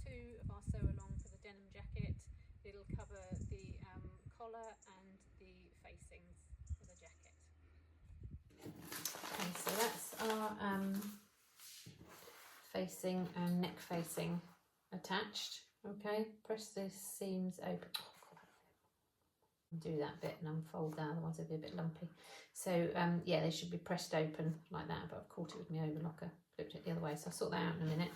2 of our sew along for the denim jacket. It'll cover the collar and the facings for the jacket. Okay, so that's our facing and neck facing attached. Okay, press the seams open. Do that bit and unfold that, otherwise it'll be a bit lumpy. So yeah, they should be pressed open like that, but I've caught it with my overlocker, flipped it the other way, so I'll sort that out in a minute.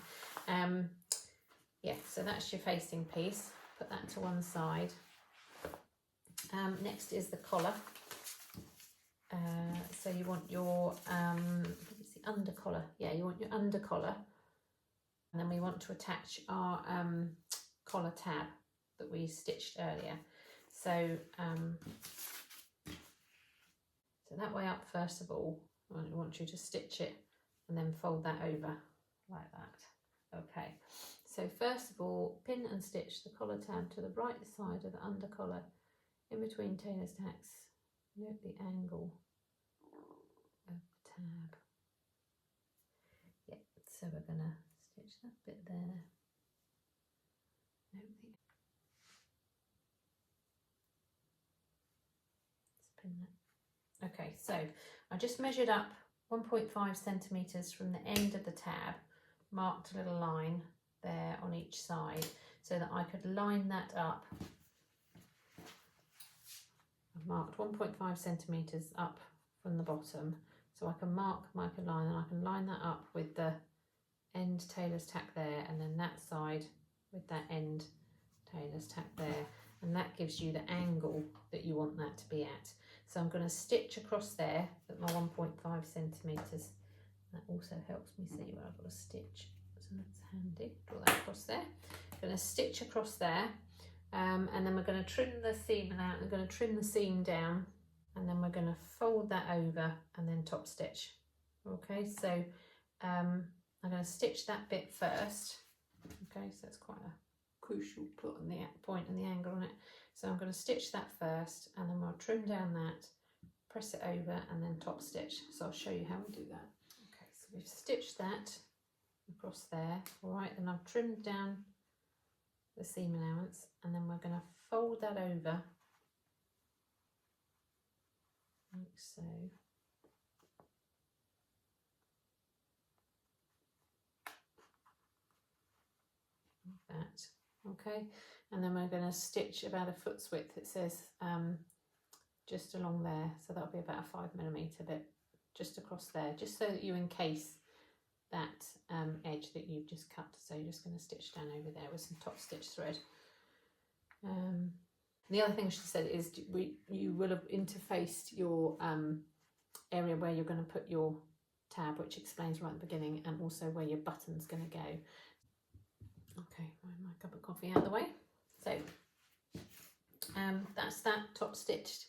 Yeah, so that's your facing piece. Put that to one side. Next is the collar. So you want your I think it's the under collar. Yeah, you want your under collar, and then we want to attach our collar tab that we stitched earlier. So so that way up, first of all, I want you to stitch it and then fold that over like that. Okay, so first of all, pin and stitch the collar tab to the right side of the under collar in between tailor's tacks. Note the angle of the tab. Yeah, so we're going to stitch that bit there. Note the pin that. Okay, so I just measured up 1.5 centimetres from the end of the tab, marked a little line there on each side so that I could line that up. I've marked 1.5 centimetres up from the bottom, so I can mark a line and I can line that up with the end tailor's tack there, and then that side with that end tailor's tack there, and that gives you the angle that you want that to be at. So I'm going to stitch across there at my 1.5 centimetres. That also helps me see where I've got to stitch, so that's handy. Draw that across there. I'm going to stitch across there, and then we're going to trim the seam out. We're going to trim the seam down, and then we're going to fold that over and then top stitch. Okay, so I'm going to stitch that bit first. Okay, so that's quite a crucial point and the angle on it. So I'm going to stitch that first, and then we'll trim down that, press it over, and then top stitch. So I'll show you how we do that. Okay, so we've stitched that across there. All right, then I've trimmed down the seam allowance, and then we're going to fold that over like so. Like that. Okay, and then we're going to stitch about a foot's width, it says, just along there, so that'll be about a 5mm bit just across there, just so that you encase that edge that you've just cut. So you're just going to stitch down over there with some top stitch thread. The other thing she said is you will have interfaced your area where you're going to put your tab, which explains right at the beginning, and also where your button's going to go. Okay, my cup of coffee out of the way. So that's that top stitched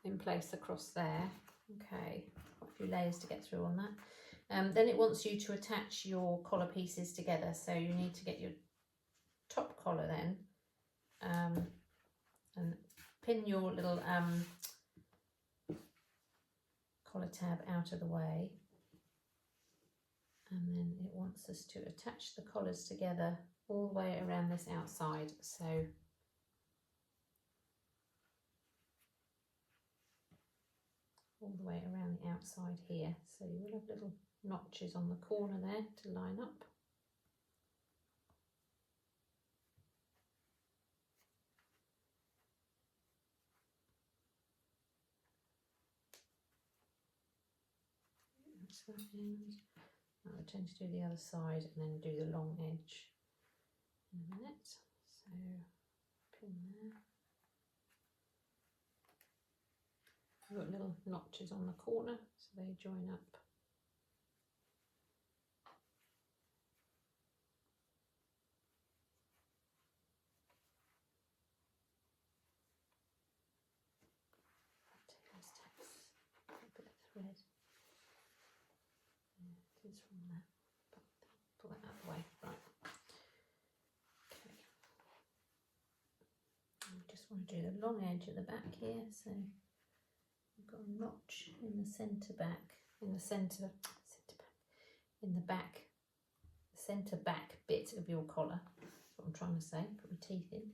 in place across there. Okay, quite a few layers to get through on that. Then it wants you to attach your collar pieces together. So you need to get your top collar then and pin your little collar tab out of the way. And then it wants us to attach the collars together all the way around this outside. So all the way around the outside here. So you will have little notches on the corner there to line up. That's that end. I'll tend to do the other side and then do the long edge in a minute. So pin there. I've got little notches on the corner, so they join up. Tailor's tacks, a bit of thread. Yeah, it is from there. Pull that out of the way. Right. Okay. We just want to do the long edge at the back here, so we've got a notch in the centre back, in the back bit of your collar. trying to say, put my teeth in.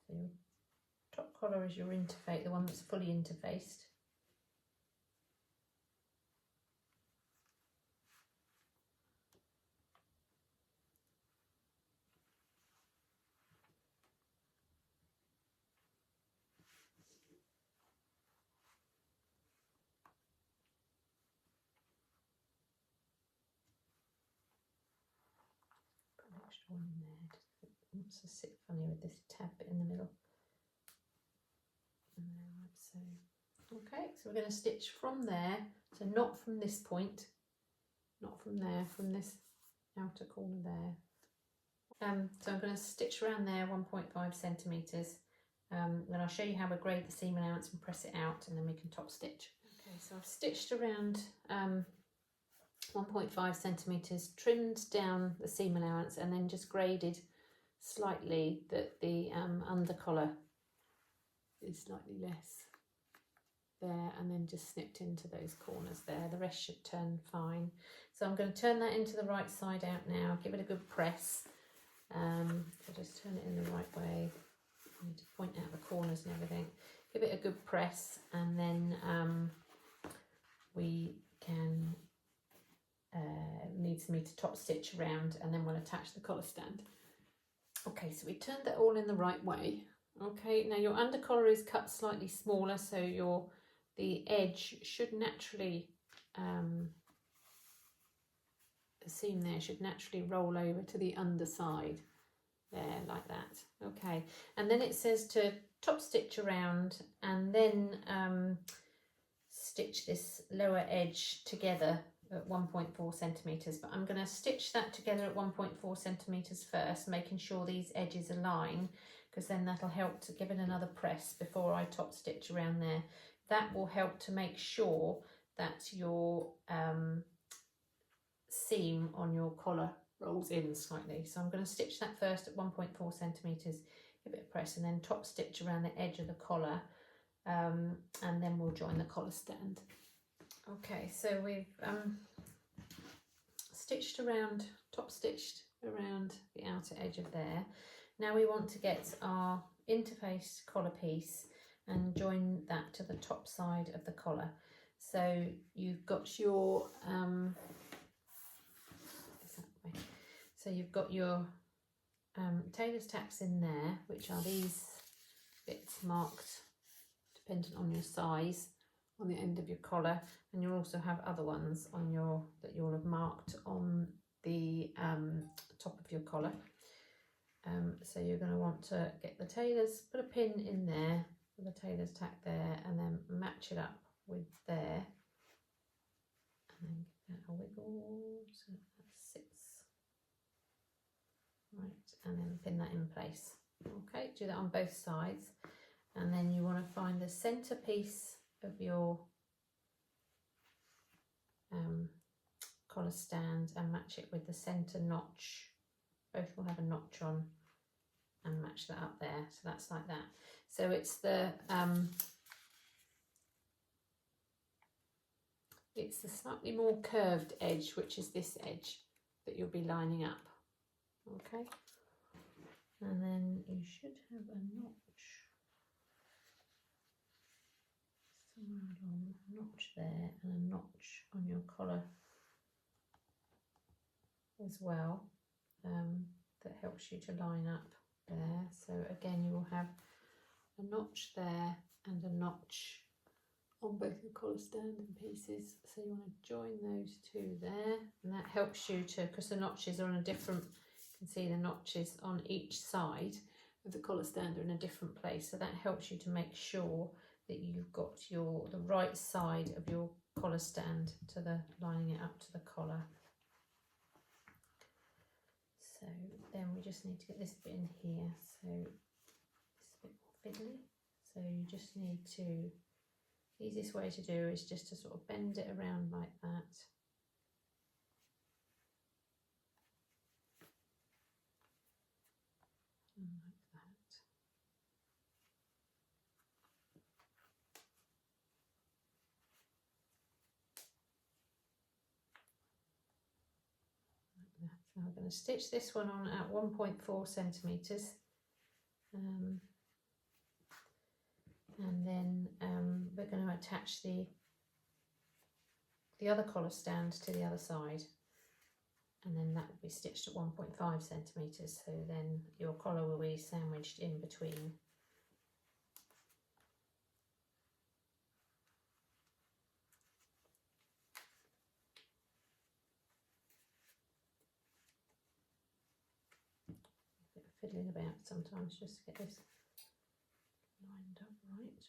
So your top collar is your interface, the one that's fully interfaced. Put an extra one in there. It wants to sit funny with this tab bit in the middle. And there, like so. Okay, so we're going to stitch from there, so not from this point, not from there, from this outer corner there. So I'm going to stitch around there 1.5 centimetres. Then I'll show you how I grade the seam allowance and press it out, and then we can top stitch. Okay, so I've stitched around 1.5 centimetres, trimmed down the seam allowance, and then just graded slightly that the under collar is slightly less there, and then just snipped into those corners there. The rest should turn fine. So I'm going to turn that into the right side out now, give it a good press. So just turn it in the right way. I need to point out the corners and everything. Give it a good press, and then we can needs me to top stitch around, and then we'll attach the collar stand. Okay, so we turned that all in the right way. Okay, now your under collar is cut slightly smaller, so the edge should naturally, the seam there should naturally roll over to the underside there, like that. Okay, and then it says to top stitch around, and then stitch this lower edge together at 1.4 centimetres, but I'm going to stitch that together at 1.4 centimetres first, making sure these edges align, because then that'll help to give it another press before I top stitch around there. That will help to make sure that your seam on your collar rolls in slightly. So I'm going to stitch that first at 1.4 centimetres, give it a press, and then top stitch around the edge of the collar, and then we'll join the collar stand. Okay, so we've stitched around, top stitched around the outer edge of there. Now we want to get our interfaced collar piece and join that to the top side of the collar. So you've got your so you've got your tailor's tacks in there, which are these bits marked dependent on your size on the end of your collar, and you'll also have other ones on your that you'll have marked on the top of your collar. So you're going to want to get the tailor's, put a pin in there with the tailor's tack there, and then match it up with there, and then give that a wiggle so that sits right, and then pin that in place. Okay, do that on both sides, and then you want to find the centre piece of your collar stand and match it with the centre notch. Both will have a notch on, and match that up there. So that's like that. So it's the slightly more curved edge, which is this edge, that you'll be lining up. Okay, and then you should have a notch somewhere along, a notch there, and a notch on your collar as well, that helps you to line up there. So again, you will have a notch there and a notch on both the collar stand and pieces. So you want to join those two there, and that helps you to, because the notches are on a different, you can see the notches on each side of the collar stand are in a different place. So that helps you to make sure that you've got the right side of your collar stand to the lining it up to the collar. So then we just need to get this bit in here, so it's a bit more fiddly. So you just need to, the easiest way to do is just to sort of bend it around like that. So I'm going to stitch this one on at 1.4 centimetres, and then we're going to attach the other collar stand to the other side, and then that will be stitched at 1.5 centimetres, so then your collar will be sandwiched in between. Fiddling about sometimes just to get this lined up right.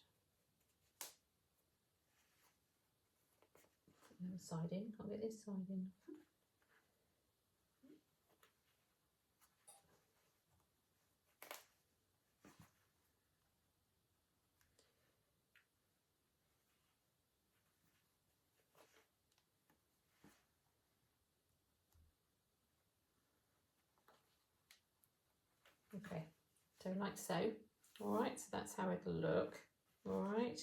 Put the other side in, I'll get this side in. Okay, so like so. All right, so that's how it'll look. All right,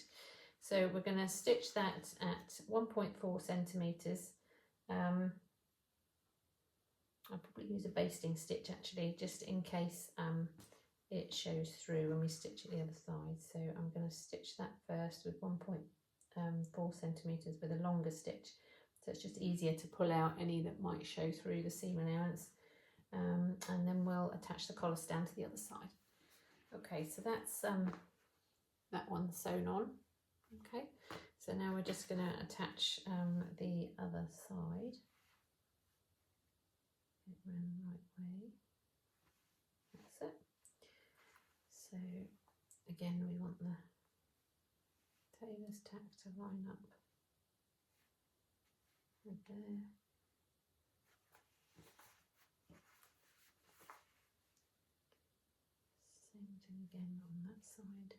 so we're going to stitch that at 1.4 centimetres. I'll probably use a basting stitch actually, just in case it shows through when we stitch at the other side. So I'm going to stitch that first with 1.4 centimetres with a longer stitch, so it's just easier to pull out any that might show through the seam allowance. And then we'll attach the collar stand to the other side. Okay, so that's that one sewn on. Okay, so now we're just going to attach the other side. Get it round the right way. That's it. So again, we want the tailor's tack to line up right there. Same thing again on that side.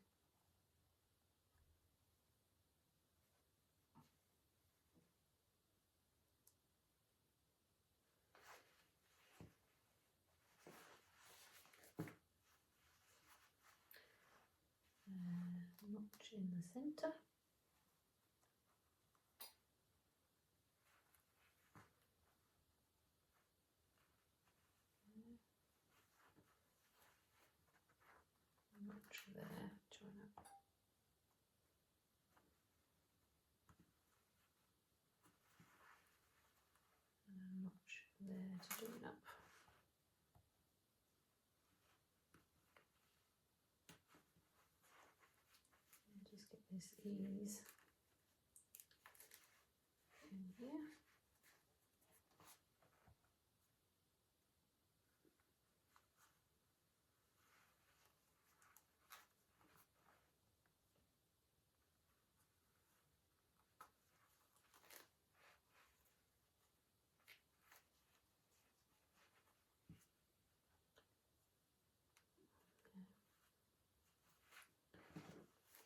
Notch in the centre. Notch there, join up. And a notch there to join up. And just get this ease in here.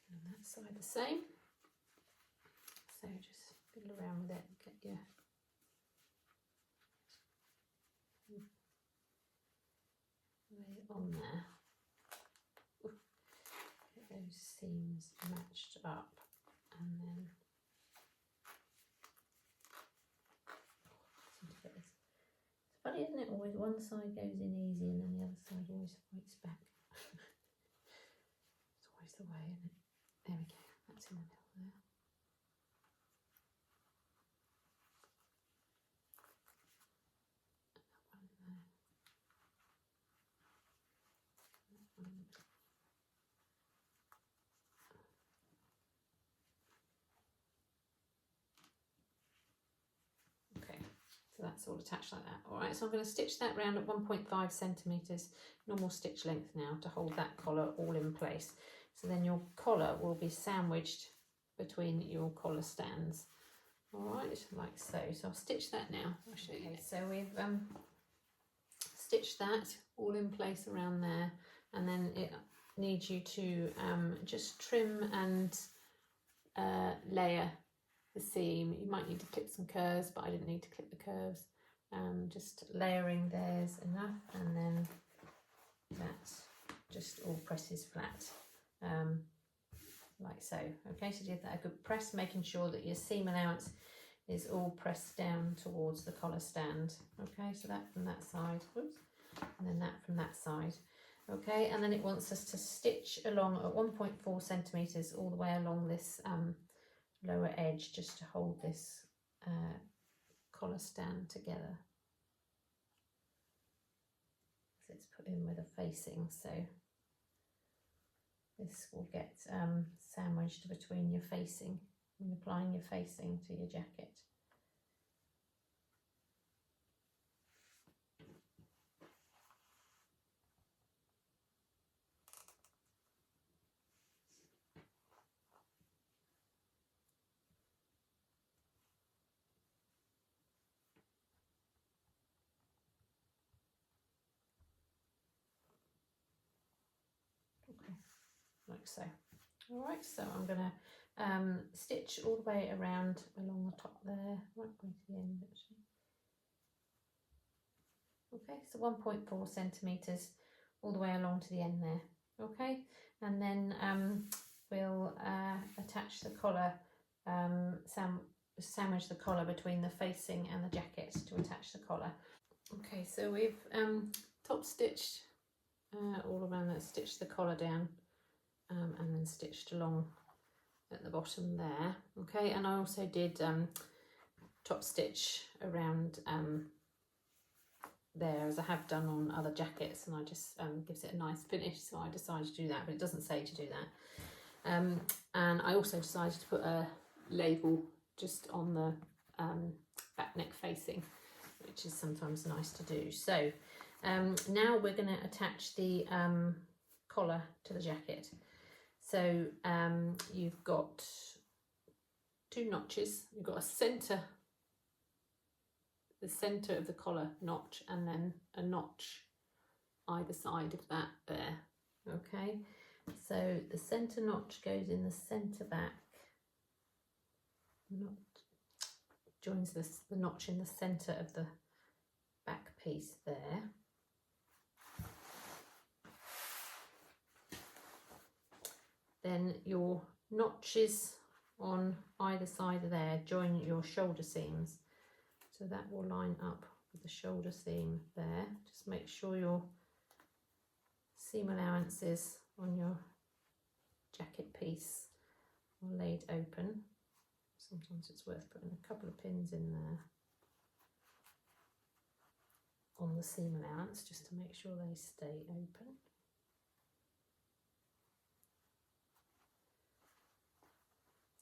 And that side the same. So just fiddle around with it and get your lay it on there. Get those seams matched up, and then it's funny, isn't it? Always one side goes in easy and then the other side always fights back. It's always the way, isn't it? There we go, that's in the middle there. And that one there. That one. Okay, so that's all attached like that. All right, so I'm going to stitch that round at 1.5 centimetres, normal stitch length now, to hold that collar all in place. So then your collar will be sandwiched between your collar stands. All right, like so. So I'll stitch that now. I'll show you. So we've stitched that all in place around there, and then it needs you to just trim and layer the seam. You might need to clip some curves, but I didn't need to clip the curves. Just layering there's enough, and then that just all presses flat, like so. Okay, so give that a good press, making sure that your seam allowance is all pressed down towards the collar stand. Okay, so that from that side, whoops, and then that from that side. Okay, and then it wants us to stitch along at 1.4 centimetres all the way along this lower edge, just to hold this collar stand together. So it's put in with a facing, so this will get sandwiched between your facing when applying your facing to your jacket. Okay, like so. All right, so I'm going to stitch all the way around along the top there, right way to the end actually. Okay, so 1.4 centimetres all the way along to the end there. Okay, and then we'll attach the collar, sandwich the collar between the facing and the jacket to attach the collar. Okay, so we've top stitched all around that, stitched the collar down and then stitched along at the bottom there. Okay, and I also did top stitch around there, as I have done on other jackets, and I just gives it a nice finish, so I decided to do that, but it doesn't say to do that. And I also decided to put a label just on the back neck facing, which is sometimes nice to do. So now we're going to attach the collar to the jacket. So you've got 2 notches, you've got a centre, the centre of the collar notch, and then a notch either side of that there. Okay, so the centre notch goes in the centre back, joins the notch in the centre of the back piece there. Then your notches on either side of there join your shoulder seams. So that will line up with the shoulder seam there. Just make sure your seam allowances on your jacket piece are laid open. Sometimes it's worth putting a couple of pins in there on the seam allowance just to make sure they stay open.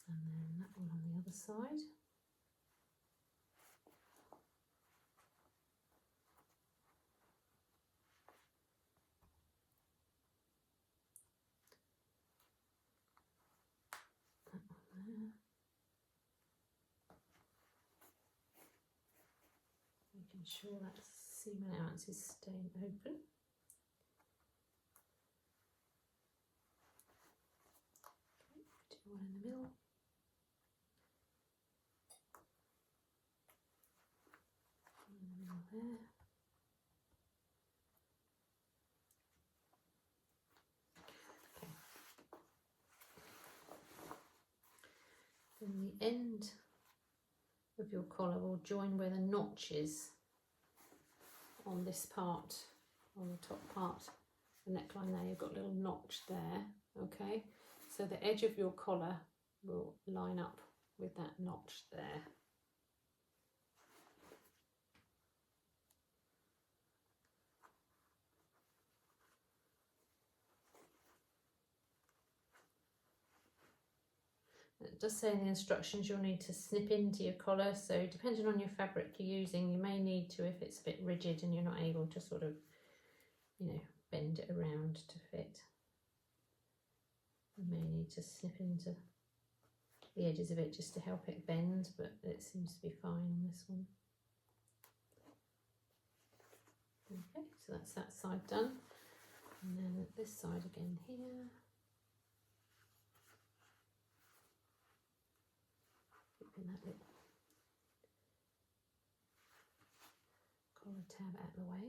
And then that one on the other side. Making sure that seam allowance is staying open. Okay, do one in the middle. One in the middle there. Okay. Then the end of your collar will join where the notch is on this part, on the top part, the neckline there. You've got a little notch there. Okay, so the edge of your collar will line up with that notch there. It does say in the instructions you'll need to snip into your collar, so depending on your fabric you're using, you may need to, if it's a bit rigid and you're not able to sort of, you know, bend it around to fit. You may need to snip into the edges of it just to help it bend, but it seems to be fine on this one. Okay, so that's that side done. And then this side again here. Keeping that little collar tab out of the way.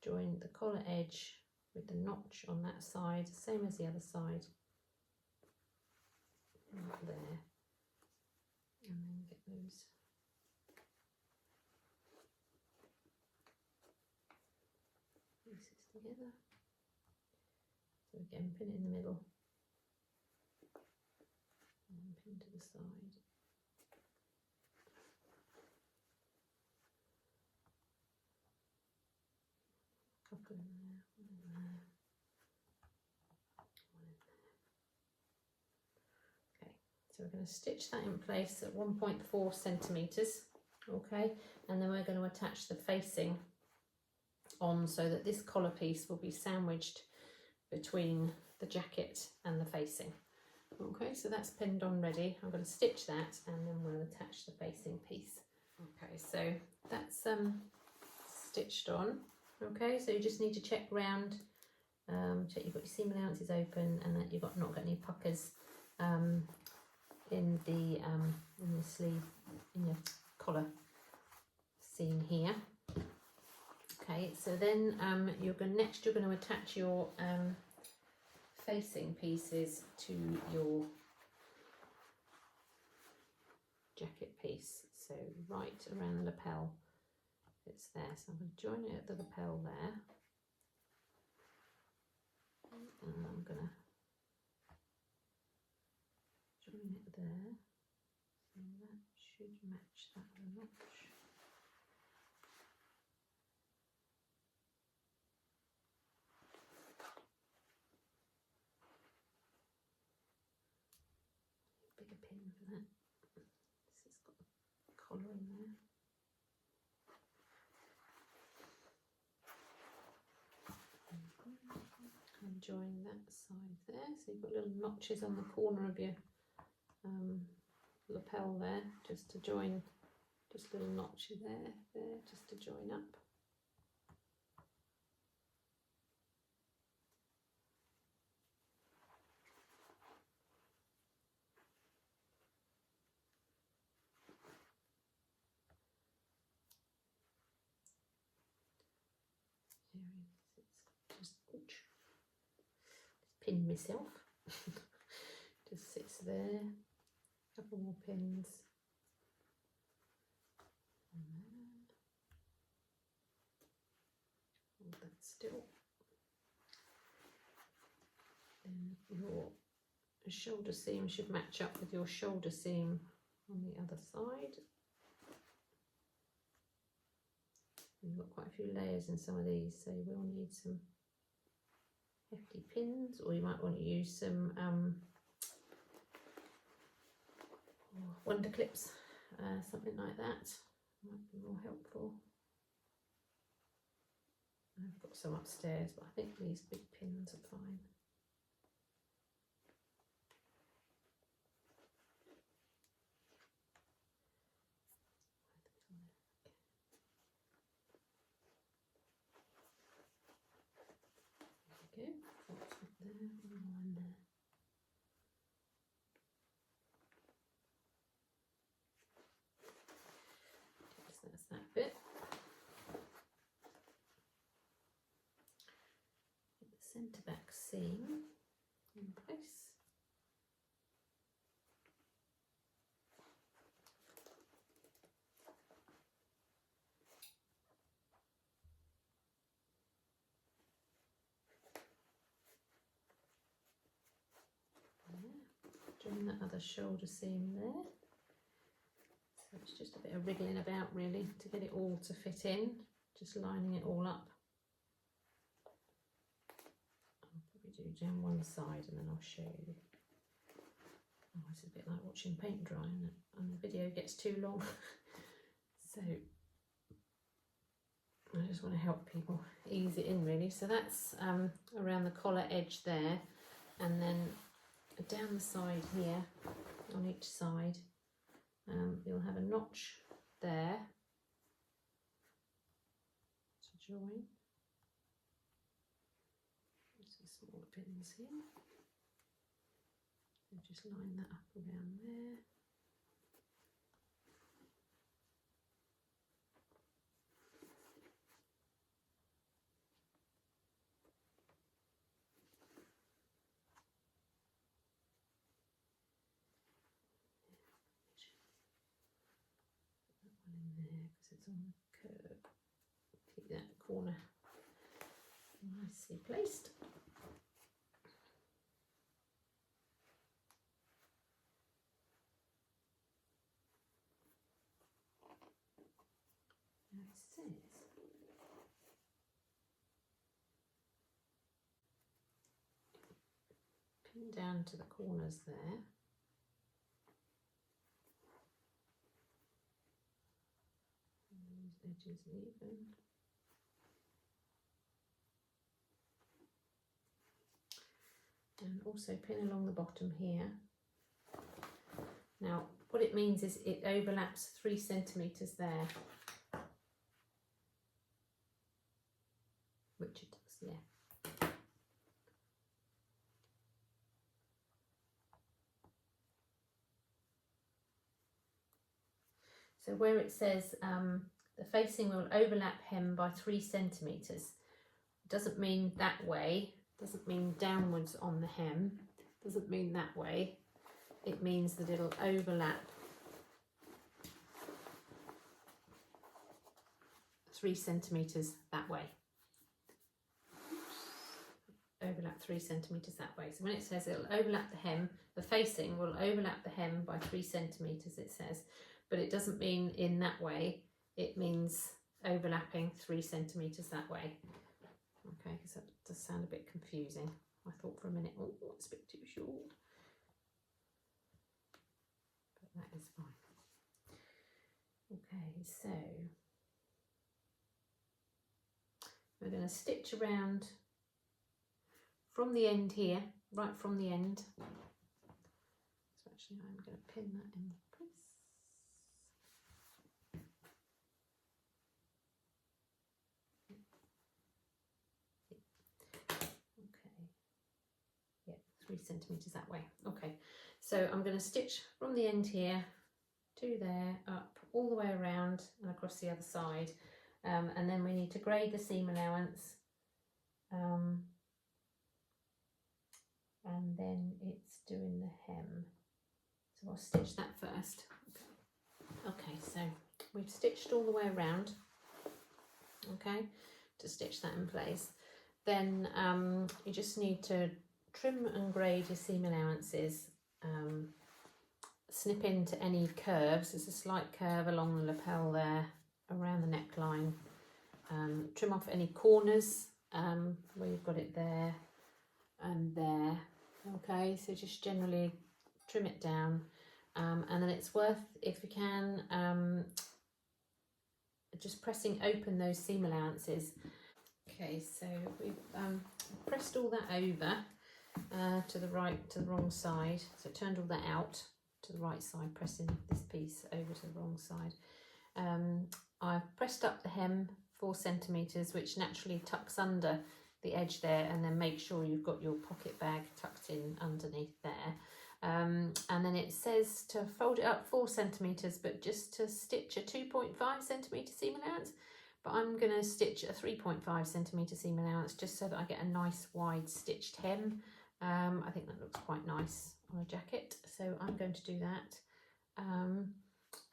Join the collar edge with the notch on that side, same as the other side, right there, and then get those pieces together. So again, pin it in the middle and pin to the side. Couple in there, one in there, one in there. Okay, so we're going to stitch that in place at 1.4 centimetres, okay, and then we're going to attach the facing on so that this collar piece will be sandwiched between the jacket and the facing. Okay, so that's pinned on ready. I'm going to stitch that and then we'll attach the facing piece. Okay, so that's stitched on. Okay, so you just need to check round, check you've got your seam allowances open and that you've not got any puckers in the sleeve, in your collar seam here. Okay, so then you're going to attach your facing pieces to your jacket piece. So right around the lapel, it's there. So I'm going to join it at the lapel there, and I'm going to join it there. So that should match that notch. Bigger pin for that. This has got the collar in there. And join that side there. So you've got little notches on the corner of your lapel there, just to join, just little notch there, just to join up. Just pin myself. Just sits there. A couple more pins. Hold that still. Then your shoulder seam should match up with your shoulder seam on the other side. You've got quite a few layers in some of these, so you will need some hefty pins, or you might want to use some wonder clips, something like that might be more helpful. I've got some upstairs, but I think these big pins are fine. There we go. That's there, one more in there. So that's that bit. Get the centre back seam in place. Join that other shoulder seam there. So it's just a bit of wriggling about really to get it all to fit in, just lining it all up. I'll probably do down one side and then I'll show you. Oh, it's a bit like watching paint dry, isn't it? And the video gets too long. So I just want to help people ease it in really. So that's around the collar edge there, and then down the side here on each side you'll have a notch there to join. There's some smaller pins here, so just line that up around there. there because it's on the curve. Keep that corner nicely placed. Now it says pin down to the corners there. And these edges even. And also pin along the bottom here. Now what it means is it overlaps 3 centimetres there. Which it does, yeah. So where it says the facing will overlap hem by 3 centimetres, doesn't mean that way, doesn't mean downwards on the hem, doesn't mean that way. It means that it'll overlap 3 centimetres that way. Overlap 3 centimetres that way. So when it says it'll overlap the hem, the facing will overlap the hem by 3 centimetres, it says, but it doesn't mean in that way. It means overlapping 3 centimetres that way. Okay, because that does sound a bit confusing. I thought for a minute, oh, it's a bit too short. But that is fine. Okay, so we're going to stitch around from the end here, right from the end. So actually I'm going to pin that in place. Okay, yeah, 3 centimetres that way. Okay, so I'm going to stitch from the end here to there, up all the way around and across the other side, and then we need to grade the seam allowance. And then it's doing the hem, so I'll stitch that first. Okay, so we've stitched all the way around, okay, to stitch that in place. Then you just need to trim and grade your seam allowances, snip into any curves. There's a slight curve along the lapel there, around the neckline. Trim off any corners where you've got it there and there. Okay, so just generally trim it down, and then it's worth, if you can, just pressing open those seam allowances. Okay, so we've pressed all that over to the right, to the wrong side, so turned all that out to the right side, pressing this piece over to the wrong side. I've pressed up the hem 4 centimetres, which naturally tucks under the edge there, and then make sure you've got your pocket bag tucked in underneath there. And then it says to fold it up 4 centimetres, but just to stitch a 2.5 centimetre seam allowance. But I'm going to stitch a 3.5 centimetre seam allowance just so that I get a nice wide stitched hem. I think that looks quite nice on a jacket, so I'm going to do that.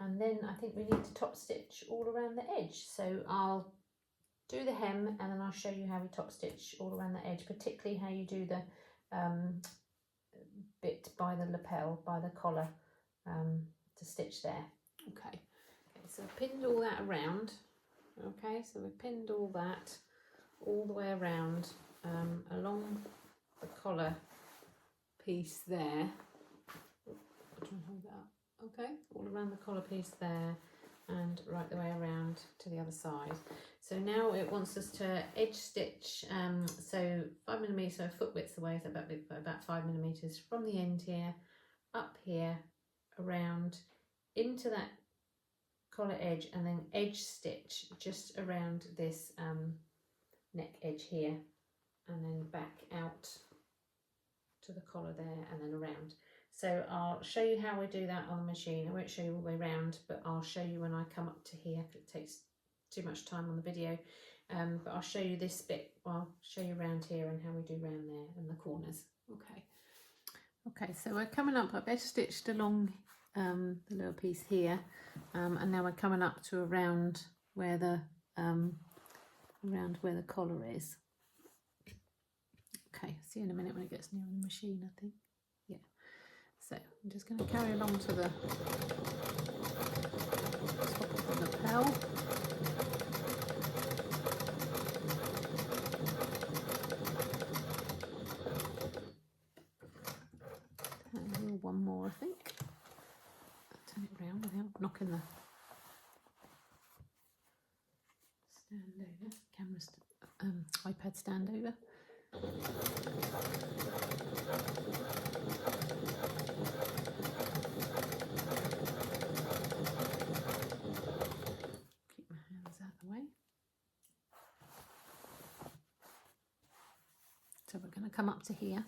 And then I think we need to top stitch all around the edge, so I'll do the hem and then I'll show you how we top stitch all around the edge, particularly how you do the bit by the lapel, by the collar, to stitch there. Okay, so I've pinned all that around. Okay, so we've pinned all that all the way around, along the collar piece there. I'll try and hold that up. Okay, all around the collar piece there and right the way around to the other side. So now it wants us to edge stitch, so 5mm, so a foot width away, so about 5mm from the end here, up here, around, into that collar edge, and then edge stitch just around this neck edge here, and then back out to the collar there and then around. So I'll show you how we do that on the machine. I won't show you all the way around, but I'll show you when I come up to here, because it takes too much time on the video. But I'll show you this bit, I'll show you around here and how we do around there and the corners. Okay, so we're coming up, I've edge stitched along lower piece here, and now we're coming up to around where the collar is. Okay, see you in a minute when it gets near the machine, I think. Yeah. So I'm just going to carry along to the top of the lapel. And one more, I think. I'll turn it around without knocking the stand over, iPad stand over. Keep my hands out of the way. So we're going to come up to here.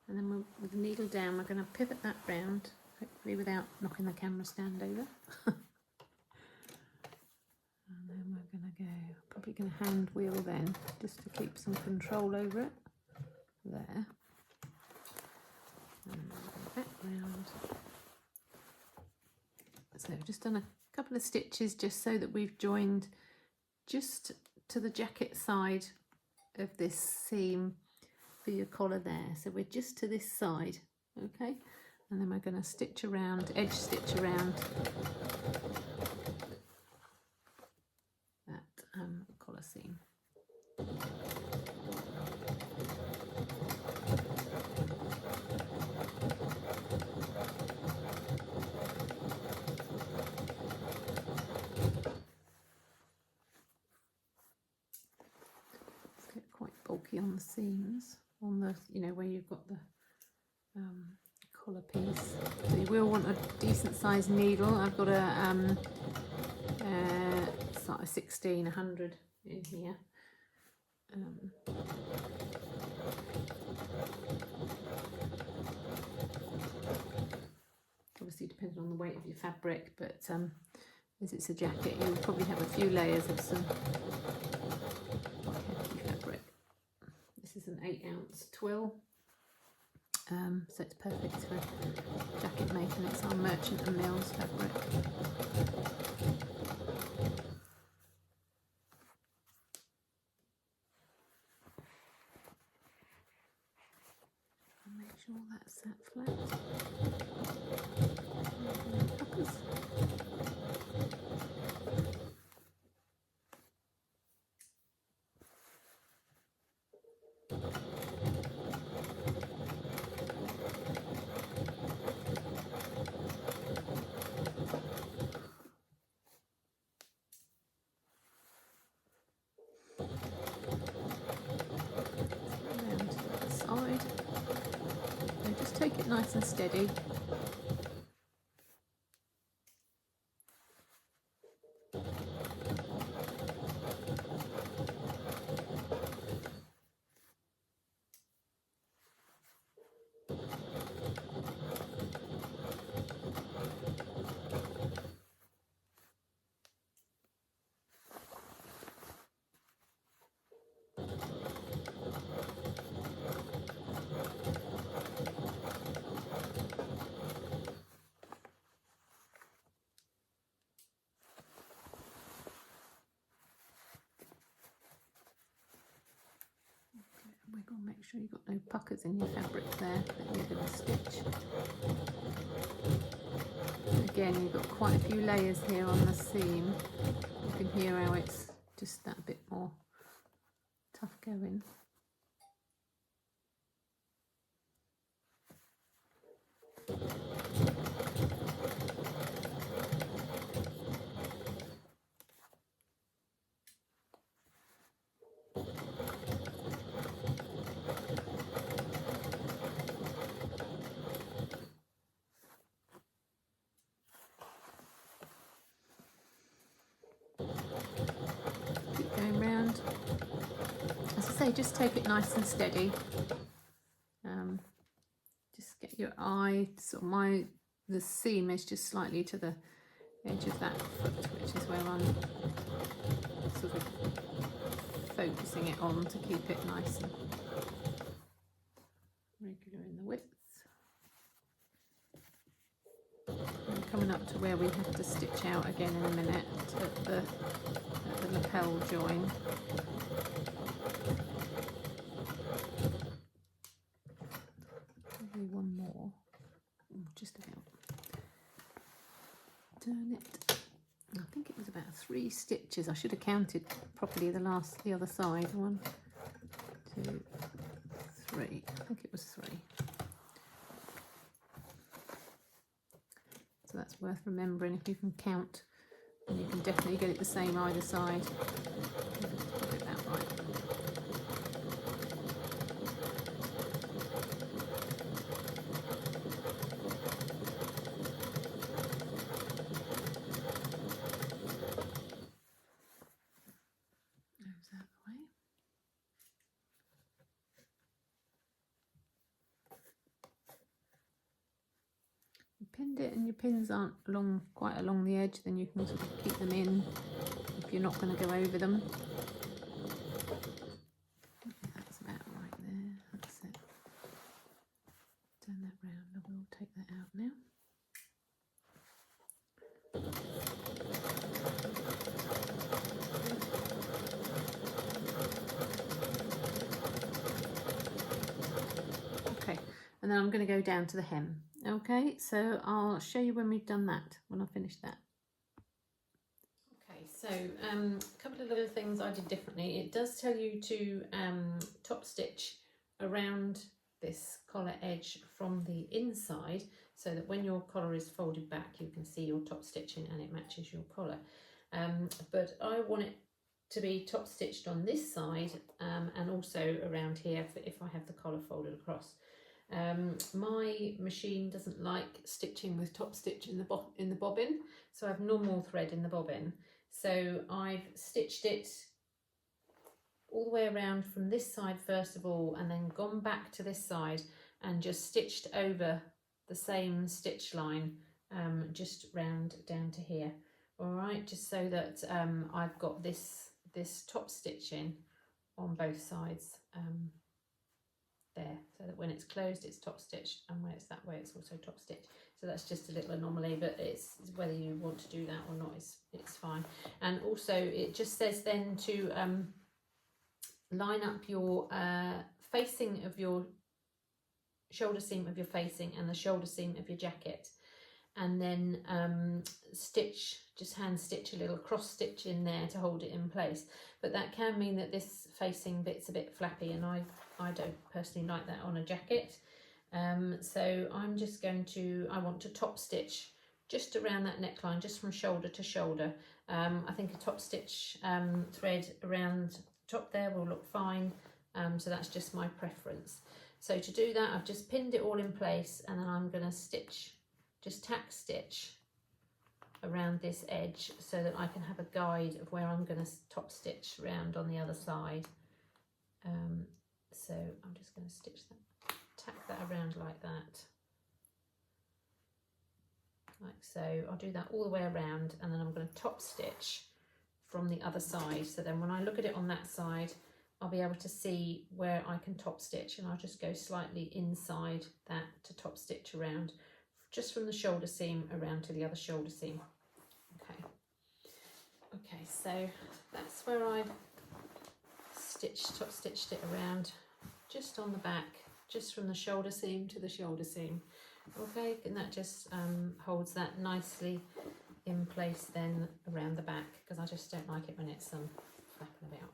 And then with the needle down, we're going to pivot that round, hopefully without knocking the camera stand over. And then we're going to go, probably going to hand wheel then, just to keep some control over it. There. And then go back round. So I've just done a couple of stitches just so that we've joined just to the jacket side of this seam for your collar there. So we're just to this side, okay? And then we're going to stitch around, edge stitch around that collar seam. It's quite bulky on the seams, on the, you know, where you've got the collar piece. So you will want a decent sized needle. I've got a it's like a 1600 in here. Obviously depending on the weight of your fabric, but as it's a jacket, you'll probably have a few layers of some heavy fabric. This is an 8-ounce twill, so it's perfect for jacket making. It's our Merchant and Mills fabric. Make sure that's sat flat. Take it nice and steady. Wiggle, make sure you've got no puckers in your fabric there that you're going to stitch. Again, you've got quite a few layers here on the seam. You can hear how it's just that bit more tough going. just take it nice and steady. Just get your eye, sort of the seam is just slightly to the edge of that foot, which is where I'm sort of focusing it on to keep it nice and regular in the width. And coming up to where we have to stitch out again in a minute at the lapel join. Maybe one more, just about. Turn it. I think it was about 3 stitches. I should have counted properly the other side. 1, 2, 3. I think it was 3. So that's worth remembering. If you can count, and you can definitely get it the same either side. Get it that right. Goes out the way. You pinned it and your pins aren't quite along the edge, then you can sort of keep them in if you're not going to go over them. That's about right there. That's it. Turn that round and we'll take that out now. Okay, and then I'm going to go down to the hem. Okay, so I'll show you when we've done that, when I finish that. Okay, so a couple of little things I did differently. It does tell you to top stitch around this collar edge from the inside, so that when your collar is folded back you can see your top stitching and it matches your collar. But I want it to be top stitched on this side and also around here if I have the collar folded across. My machine doesn't like stitching with top stitch in the bobbin, so I have normal thread in the bobbin. So I've stitched it all the way around from this side first of all, and then gone back to this side and just stitched over the same stitch line just round down to here. All right, just so that I've got this top stitching on both sides there, so that when it's closed it's top stitched, and when it's that way it's also top stitched. So that's just a little anomaly, but it's whether you want to do that or not, it's fine. And also it just says then to line up your facing of your shoulder seam of your facing and the shoulder seam of your jacket, and then just hand stitch a little cross stitch in there to hold it in place. But that can mean that this facing bit's a bit flappy, and I don't personally like that on a jacket. So I'm just I want to top stitch just around that neckline, just from shoulder to shoulder. I think a top stitch thread around top there will look fine, so that's just my preference. So to do that, I've just pinned it all in place, and then I'm going to just tack stitch around this edge so that I can have a guide of where I'm going to top stitch around on the other side. So I'm just going to tack that around like that, like so. I'll do that all the way around, and then I'm going to top stitch from the other side, so then when I look at it on that side I'll be able to see where I can top stitch, and I'll just go slightly inside that to top stitch around, just from the shoulder seam around to the other shoulder seam. Okay, so that's where I've top stitched it around, just on the back, just from the shoulder seam to the shoulder seam. Okay, and that just holds that nicely in place then around the back, because I just don't like it when it's flapping about.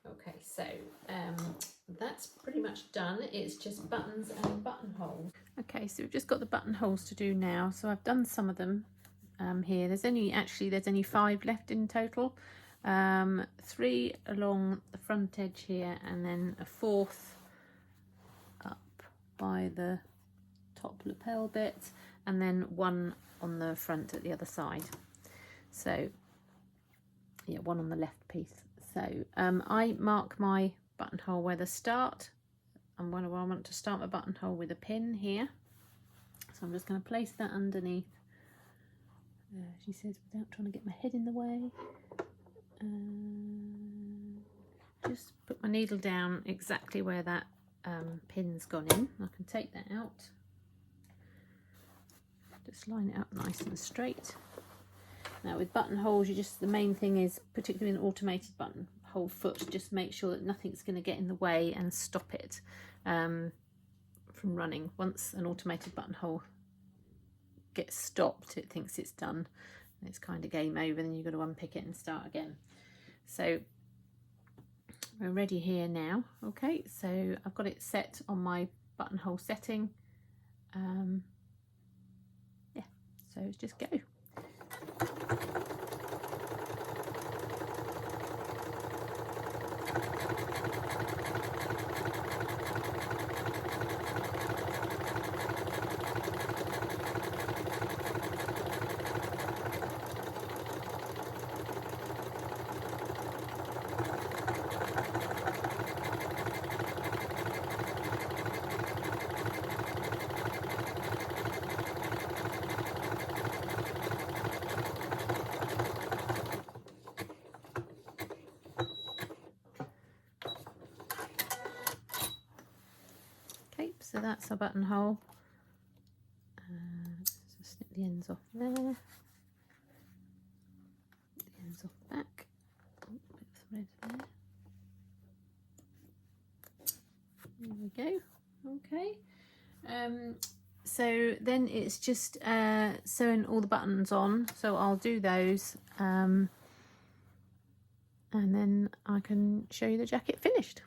Okay, so that's pretty much done. It's just buttons and buttonholes. Okay, so we've just got the buttonholes to do now. So I've done some of them here. There's only 5 left in total. 3 along the front edge here, and then a 4th up by the top lapel bit, and then 1 on the front at the other side. So yeah, 1 on the left piece. So I mark my buttonhole where the start, and where I want to start my buttonhole with a pin here. So I'm just going to place that underneath, she says, without trying to get my head in the way. Just put my needle down exactly where that pin's gone in. I can take that out. Just line it up nice and straight. Now with buttonholes, the main thing is, particularly an automated buttonhole foot, just make sure that nothing's going to get in the way and stop it from running. Once an automated buttonhole gets stopped, it thinks it's done, and it's kind of game over, then you've got to unpick it and start again. So we're ready here now. Okay, so I've got it set on my buttonhole setting. Yeah, so it's just go. So that's our buttonhole. So snip the ends off there. The ends off the back. Oh, bit of thread there. There we go. Okay. So then it's just sewing all the buttons on. So I'll do those, and then I can show you the jacket finished.